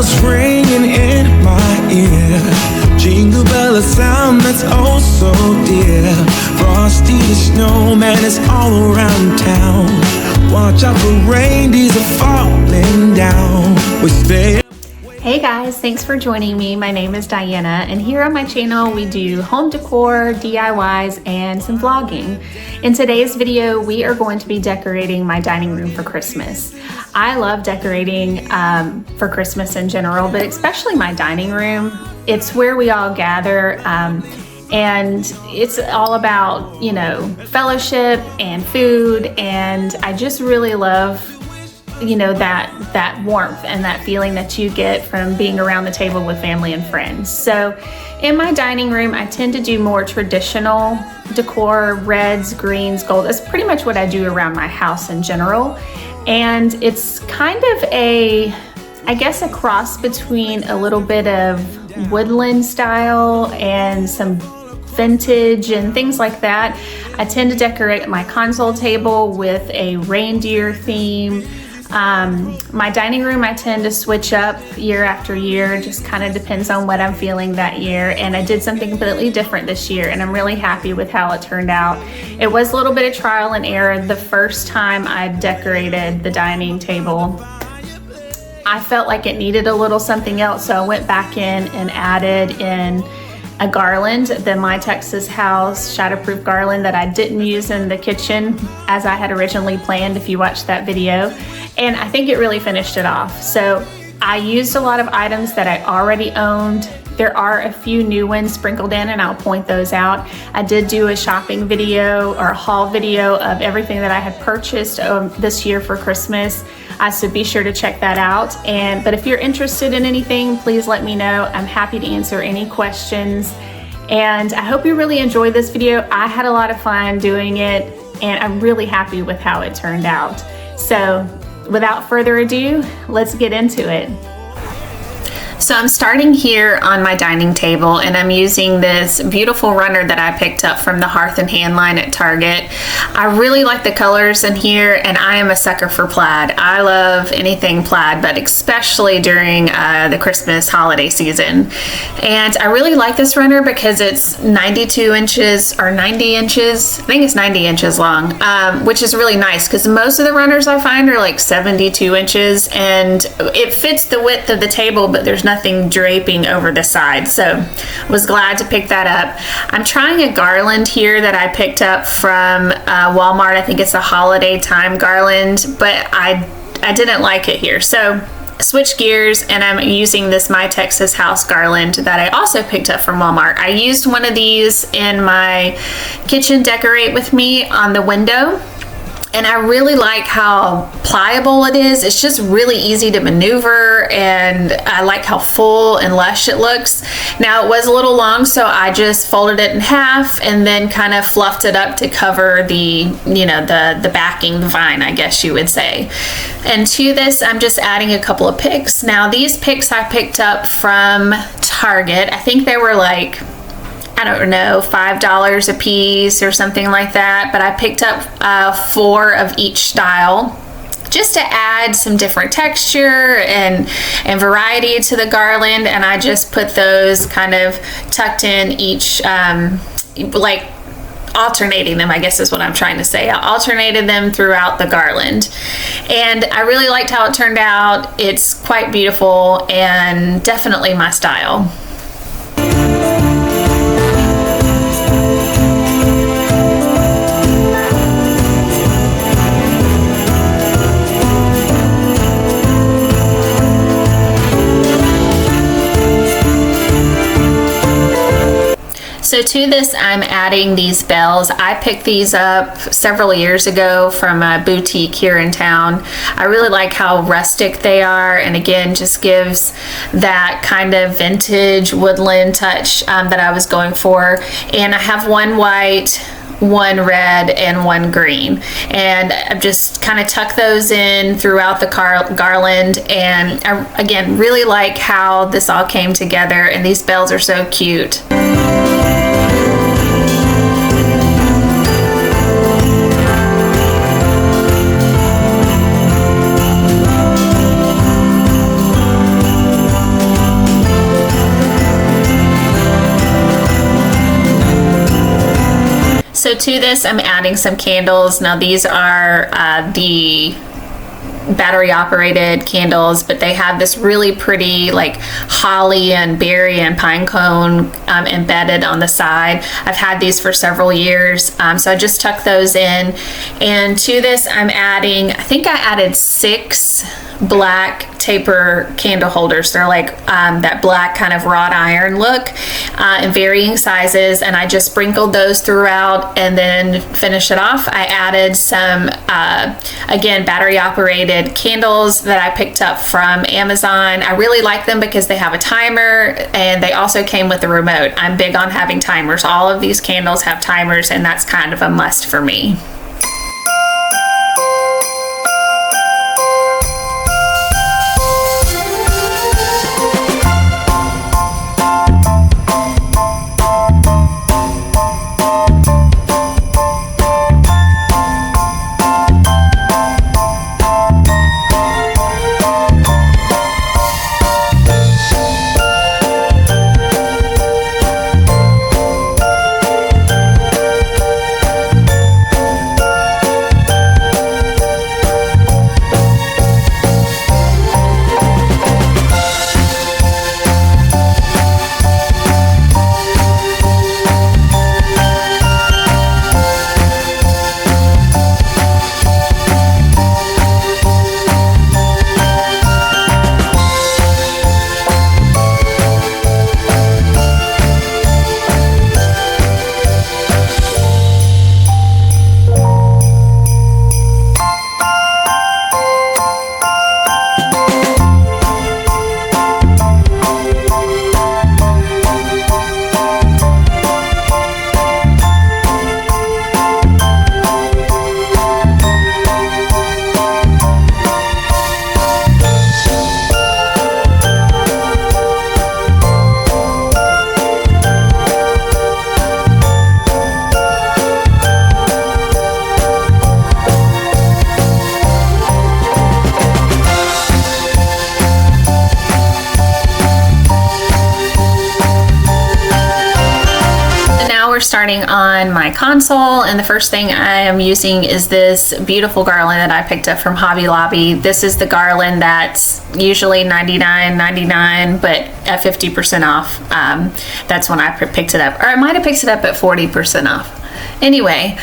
bells ringing in my ear. Jingle bell, a sound that's oh so dear. Frosty the snowman is all around town. Watch out for reindeers are falling down. We stay. Hey guys, thanks for joining me. My name is Diana, and here on my channel we do home decor, DIYs, and some vlogging. In today's video, we are going to be decorating my dining room for Christmas. I love decorating for Christmas in general, but especially my dining room. It's where we all gather, and it's all about, you know, fellowship and food, and I just really love, you know, that warmth and that feeling that you get from being around the table with family and friends. So in my dining room, I tend to do more traditional decor, reds, greens, gold. That's pretty much what I do around my house in general. And it's kind of a, I guess, a cross between a little bit of woodland style and some vintage and things like that. I tend to decorate my console table with a reindeer theme. My dining room, I tend to switch up year after year, just kind of depends on what I'm feeling that year. And I did something completely different this year, and I'm really happy with how it turned out. It was a little bit of trial and error. The first time I decorated the dining table, I felt like it needed a little something else, so I went back in and added in a garland, the My Texas House Shatterproof garland that I didn't use in the kitchen as I had originally planned, if you watched that video. And I think it really finished it off. So I used a lot of items that I already owned. There are a few new ones sprinkled in, and I'll point those out. I did do a shopping video or a haul video of everything that I had purchased this year for Christmas. So be sure to check that out. But if you're interested in anything, please let me know. I'm happy to answer any questions. And I hope you really enjoyed this video. I had a lot of fun doing it, and I'm really happy with how it turned out. So without further ado, let's get into it. So I'm starting here on my dining table, and I'm using this beautiful runner that I picked up from the Hearth and Hand line at Target. I really like the colors in here, and I am a sucker for plaid. I love anything plaid, but especially during the Christmas holiday season. And I really like this runner because it's 92 inches or 90 inches. I think it's 90 inches long, which is really nice because most of the runners I find are like 72 inches, and it fits the width of the table, but there's nothing draping over the side, so was glad to pick that up. I'm trying a garland here that I picked up from Wal-Mart. I think it's a holiday time garland, but I didn't like it here, so switch gears, and I'm using this My Texas House garland that I also picked up from Walmart. I used one of these in my kitchen decorate with me on the window, and I really like how pliable it is. It's just really easy to maneuver, and I like how full and lush it looks. Now, it was a little long, so I just folded it in half and then kind of fluffed it up to cover the, you know, the backing, the vine, I guess you would say. And to this, I'm just adding a couple of picks. Now, these picks I picked up from Target. I think they were like, I don't know, $5 a piece or something like that, but I picked up 4 of each style just to add some different texture and variety to the garland. And I just put those kind of tucked in each, like alternating them, I guess is what I'm trying to say. I alternated them throughout the garland, and I really liked how it turned out. It's quite beautiful and definitely my style. So to this, I'm adding these bells. I picked these up several years ago from a boutique here in town. I really like how rustic they are, and again, just gives that kind of vintage woodland touch that I was going for. And I have one white, one red, and one green, and I've just kind of tucked those in throughout the garland. And I again really like how this all came together, and these bells are so cute. So to this, I'm adding some candles. Now these are the battery operated candles, but they have this really pretty like holly and berry and pine cone embedded on the side. I've had these for several years, so I just tuck those in. And to this, I'm adding, I think I added 6 black taper candle holders. They're like that black kind of wrought iron look in varying sizes, and I just sprinkled those throughout and then finish it off. I added some again battery operated candles that I picked up from Amazon. I really like them because they have a timer and they also came with a remote. I'm big on having timers. All of these candles have timers, and that's kind of a must for me. Starting on my console, and the first thing I am using is this beautiful garland that I picked up from Hobby Lobby. This is the garland that's usually $99.99, but at 50% off. That's when I picked it up, or I might have picked it up at 40% off. Anyway,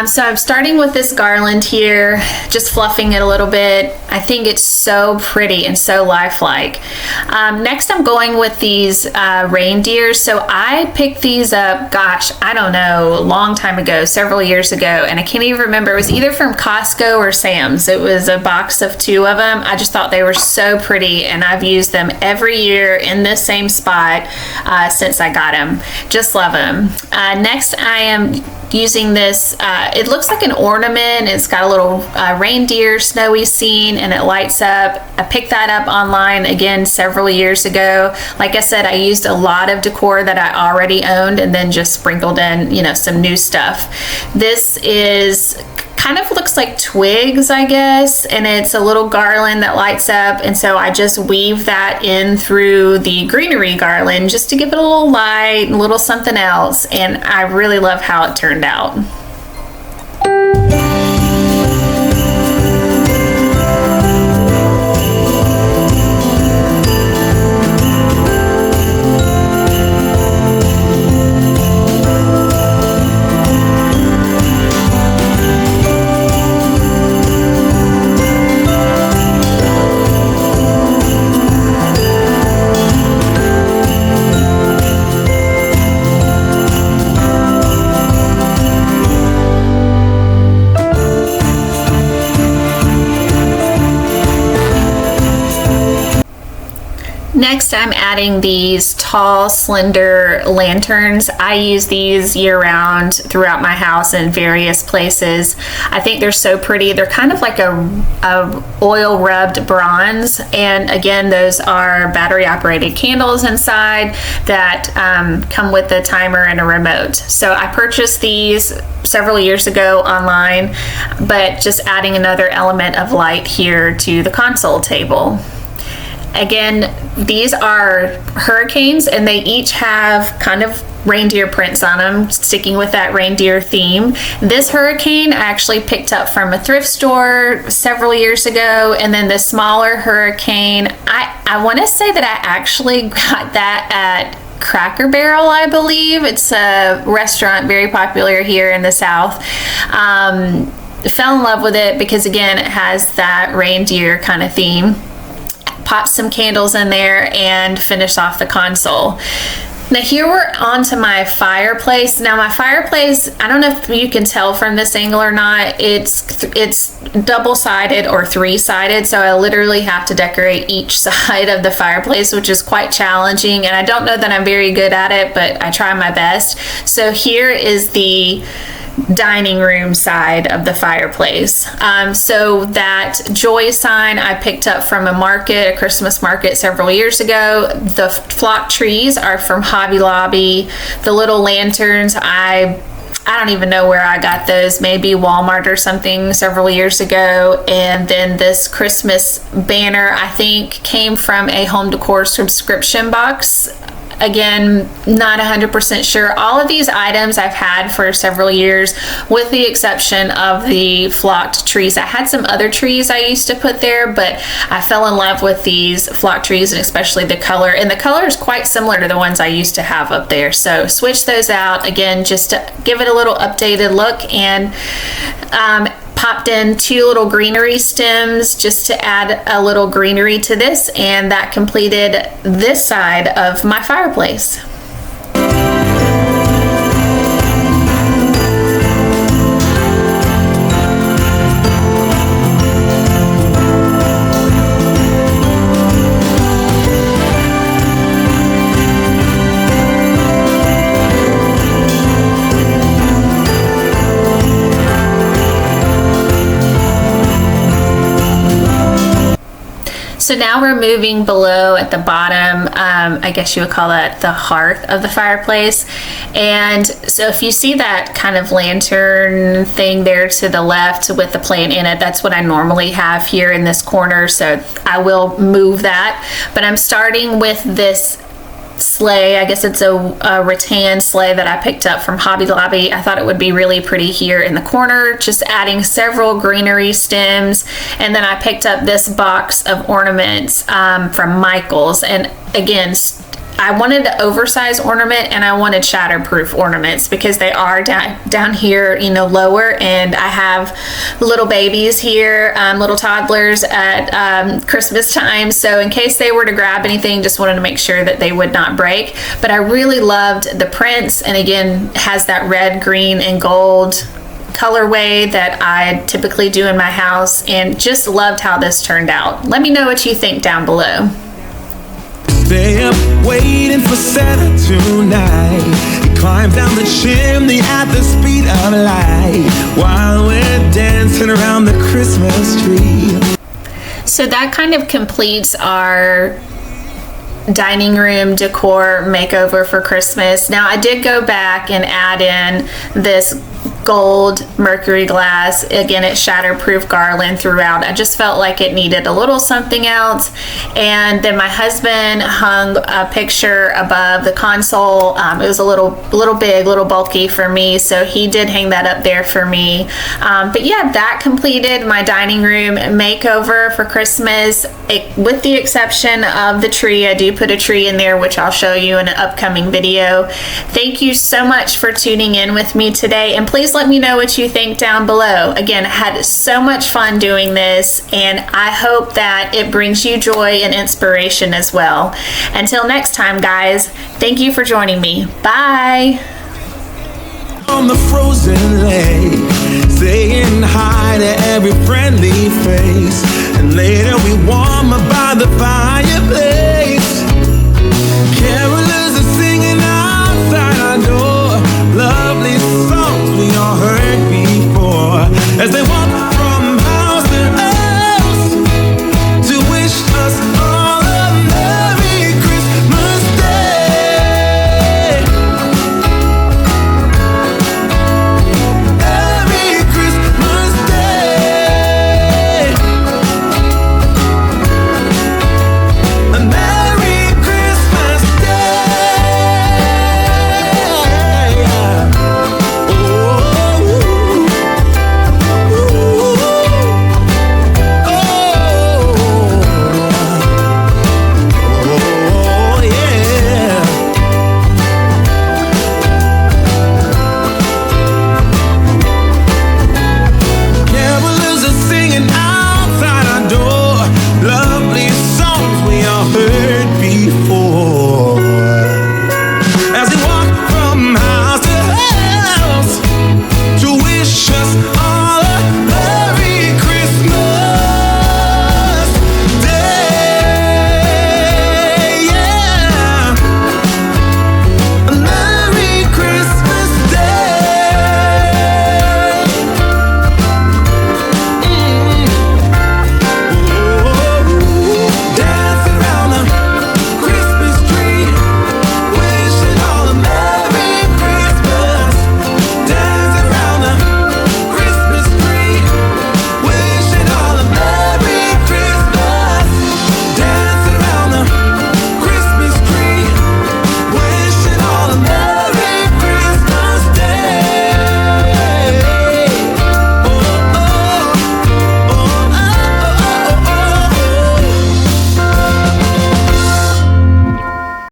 so I'm starting with this garland here, just fluffing it a little bit. I think it's so pretty and so lifelike. Next, I'm going with these reindeers. So I picked these up, gosh, I don't know, a long time ago, several years ago, and I can't even remember. It was either from Costco or Sam's. It was a box of 2 of them. I just thought they were so pretty, and I've used them every year in this same spot since I got them. Just love them. Next, I am using this, it looks like an ornament. It's got a little reindeer snowy scene, and it lights up. I picked that up online again several years ago. Like I said, I used a lot of decor that I already owned and then just sprinkled in, you know, some new stuff. This is kind of looks like twigs, I guess, and it's a little garland that lights up, and so I just weave that in through the greenery garland just to give it a little light, a little something else, and I really love how it turned out. Next, I'm adding these tall, slender lanterns. I use these year-round throughout my house in various places. I think they're so pretty. They're kind of like a oil-rubbed bronze, and again, those are battery-operated candles inside that come with a timer and a remote. So I purchased these several years ago online, but just adding another element of light here to the console table. Again, these are hurricanes, and they each have kind of reindeer prints on them, sticking with that reindeer theme. This hurricane I actually picked up from a thrift store several years ago, and then the smaller hurricane, I want to say that I actually got that at Cracker Barrel, I believe. It's a restaurant very popular here in the South. Fell in love with it because, again, it has that reindeer kind of theme. Popped some candles in there and finished off the console. Now here we're on to my fireplace. Now my fireplace, I don't know if you can tell from this angle or not, it's double-sided or three-sided, so I literally have to decorate each side of the fireplace, which is quite challenging, and I don't know that I'm very good at it, but I try my best. So here is the dining room side of the fireplace. So that joy sign I picked up from a Christmas market several years ago. The flock trees are from Hobby Lobby. The little lanterns, I don't even know where I got those, maybe Wal-Mart or something several years ago. And then this Christmas banner, I think, came from a home decor subscription box. Again, not 100% sure. All of these items I've had for several years, with the exception of the flocked trees. I had some other trees I used to put there, but I fell in love with these flocked trees, and especially the color. And the color is quite similar to the ones I used to have up there. So switch those out, again, just to give it a little updated look. And popped in 2 little greenery stems just to add a little greenery to this, and that completed this side of my fireplace. So now we're moving below at the bottom, I guess you would call that the hearth of the fireplace. And so if you see that kind of lantern thing there to the left with the plant in it, that's what I normally have here in this corner. So I will move that. But I'm starting with this sleigh. I guess it's a rattan sleigh that I picked up from Hobby Lobby. I thought it would be really pretty here in the corner, just adding several greenery stems. And then I picked up this box of ornaments from Michael's. And again, I wanted an oversized ornament, and I wanted shatterproof ornaments because they are down here, you know, lower, and I have little babies here, little toddlers at Christmas time. So in case they were to grab anything, just wanted to make sure that they would not break. But I really loved the prints, and again, has that red, green, and gold colorway that I typically do in my house, and just loved how this turned out. Let me know what you think down below. Stay up waiting for Santa tonight. He climbs down the chimney at the speed of light while we're dancing around the Christmas tree. So that kind of completes our dining room decor makeover for Christmas. Now I did go back and add in this gold mercury glass. Again, it's shatterproof garland throughout. I just felt like it needed a little something else. And then my husband hung a picture above the console. It was a little big, little bulky for me, so he did hang that up there for me. But yeah, that completed my dining room makeover for Christmas, with the exception of the tree. I do put a tree in there, which I'll show you in an upcoming video. Thank you so much for tuning in with me today, and please let me know what you think down below. Again, I had so much fun doing this, and I hope that it brings you joy and inspiration as well. Until next time, guys, thank you for joining me. Bye. On the frozen lake, saying hi to every friendly face, and later we warm by the fireplace.